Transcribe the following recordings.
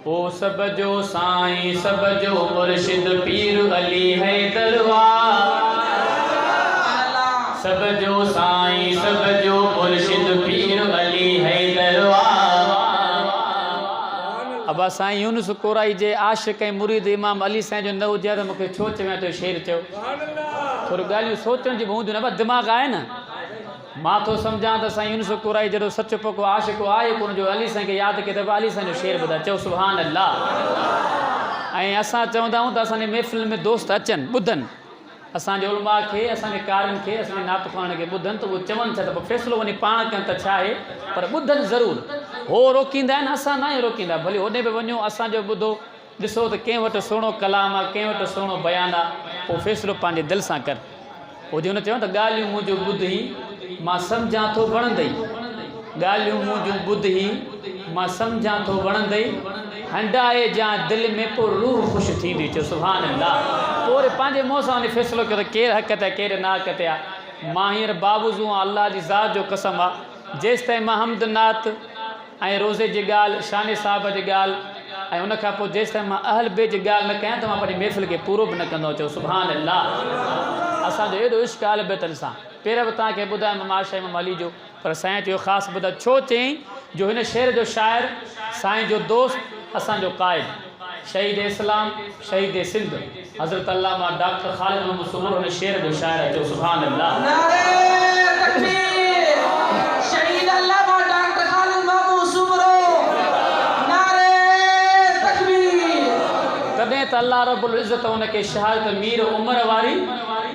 ओ सब जो साईं सब जो मुर्शिद पीर अली हैदरवार सब जो साईं सब जो मुर्शिद पीर अली हैदरवार। अब साईं यूनुस कोराई जे आशिक़ ऐं मुरीद इमाम अली साईं जो न हुजे त मूंखे छो चवयां तो शेर चयो थोड़ी ॻाल्हियूं सोचण जी हूंदियूं न दिमाग़ आहे न। मां तो सम्झां त साईं यूनुस कोराई जहिड़ो सचो पको आशिक़ आहे कोन जो अली साईं खे यादि कयो त अली साईं जो शेर ॿुधा चओ सुभान अल्लाह। ऐं असां चवंदा आहियूं त असांजे महफ़िल में दोस्त अचनि ॿुधनि असांजे उलमा खे असांजे कारनि खे असांजे नातख़वान खे ॿुधनि त उहो चवनि छा त पोइ फ़ैसिलो वञी पाण कनि त छा आहे पर ॿुधनि ज़रूरु। हो रोकींदा आहिनि असां न आहियूं रोकींदा भले होॾे बि वञो असांजो ॿुधो ॾिसो त कंहिं वटि सुहिणो कलाम आहे कंहिं वटि सुहिणो बयानु आहे पोइ फ़ैसिलो पंहिंजे दिलि सां कर। हुजे हुन चवनि त ॻाल्हियूं मुंहिंजो ॿुधी मां सम्झां थो वणंदई ॻाल्हियूं मुंहिंजूं ॿुधी मां सम्झां थो वणंदई हंडाए जा दिलि में पोइ रूह ख़ुशि थींदी चयो सुभान अल्लाह। पोइ वरी पंहिंजे मुंहं सां वञी फ़ैसिलो कयो त केरु हक़ ते केरु ना हक़ ते आहे। मां हींअर बाबूज़ू अल्लाह जी ज़ात जो कसम आहे जेसि ताईं मां हमदनात ऐं रोज़े जी ॻाल्हि शाने साहिब जी ॻाल्हि ऐं उनखां पोइ जेसि ताईं मां अहल बे जी ॻाल्हि न कयां त मां पंहिंजी महफ़िल खे पूरो बि न कंदो चयो सुभान अल्लाह। असांजो एॾो इश्क़ आहे बेतन सां पहिरियों बि तव्हांखे ॿुधायो माशा इमाम अली जो पर साईं जो ख़ासि ॿुधायो छो चयईं जो हिन शेर जो शाइर साईं जो दोस्त असांजो क़ाइद शहीद इस्लाम शहीद सिंध हज़रत अल्लामा डॉक्टर ख़ालिद मोहम्मद सुबुर हुन शेर जो शाइर चयो सुभान अल्लाह। नारे तकबीर शहीद अल्लामा डॉक्टर ख़ालिद मोहम्मद सुबुर नारे तकबीर। तॾहिं त अल्लाह रब्बुल इज़्ज़त हुनखे शहादत मीर उमर वारी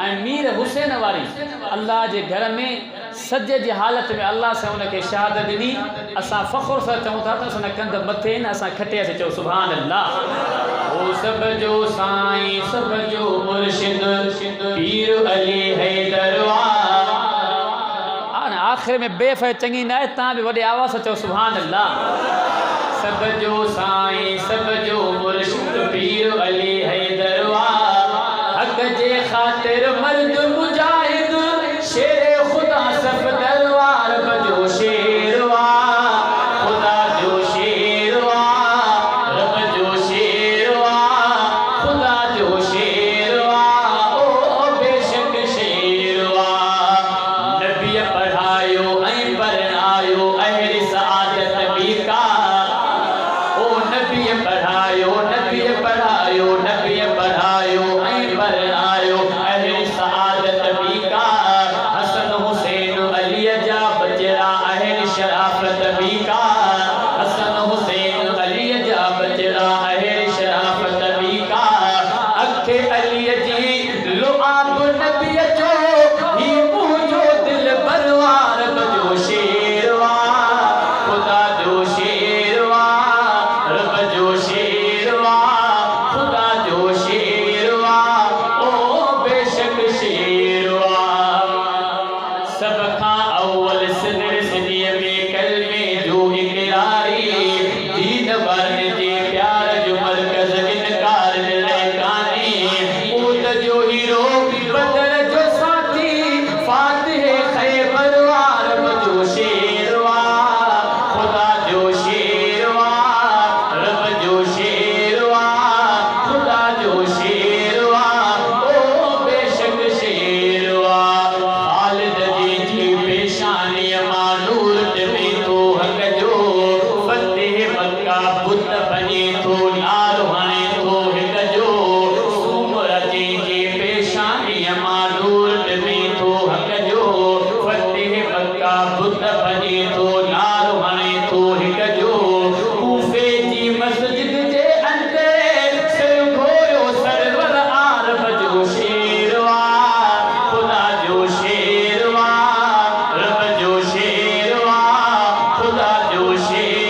ऐं मीर हुसैन वारी अल्लाह जे घर में सज जी हालत में अल्लाह सां हुनखे शहादत ॾिनी। असां फ़ख़ुर सां चऊं था त असांजा कंध मथे आहिनि असां खटियासीं चयो सुभान अल्लाह। ओ सब जो साईं सब जो मुर्शिद पीर अली हैदरवार। हाणे आख़िर में बेफ़ चङी न आहे तव्हां बि वॾे आवाज़ सां चयो सुभान अल्लाह। सब जो साईं सब जो मुर्शिद पीर अली हैदरवार हक़ जे ख़ातिर मर्द मुजाहिद शेर खुदा सब दरबार बजो शेरवा खुदा जो शेरवा रब जो शेरवा खुदा जो शेरवा ओ बेशक शेरवा। नबी पढ़ायो ऐं परणायो अहल सआदत बी का ओ नबी पढ़ायो नबी पढ़ायो नबी पढ़ायो ऐं परणायो अहल सआदत बी का हसन हुसैन अली जा बचड़ा अहल शराफत बी का हसन हुसैन अली जा बचड़ा अहल शराफत बी का अखे अली जी लुआब नबी जो ही मुंहिंजो दिल बरवार बजो शेरवा खुदा जो शेरवा रब जो शेरवा खुदा जो शेरवा ओ बेशक शेरवा। सब खां अव्वल सिदर सिदीअ में कलमे जो इक़रारी दीन बरन जे प्यार जो मर्कज़ इनकार कान्हे ऊद जो हीरो बदर जो साथी फातिह खैबर वार बजो शेरवा खुदा जो शेरवा रब जो शेरवा खुदा जो शेरवा ओ बेशक शेरवा। ख़ालिद जी पेशानी मां नूर टिमे थो हक़ जो फतेह मक्का बुत बने थो नारो हणे थो हिक जो सूमर जी पेशानी मां नूर टिमे थो हक़ जो फतेह मक्का बुत बने थो नारो हणे थो हिक जो कूफे जी मस्जिद जे अंदर सिर घोयो सरवर आर बजो शेरवा खुदा जो शेरवा रब जो शेरवा खुदा जो शेरवा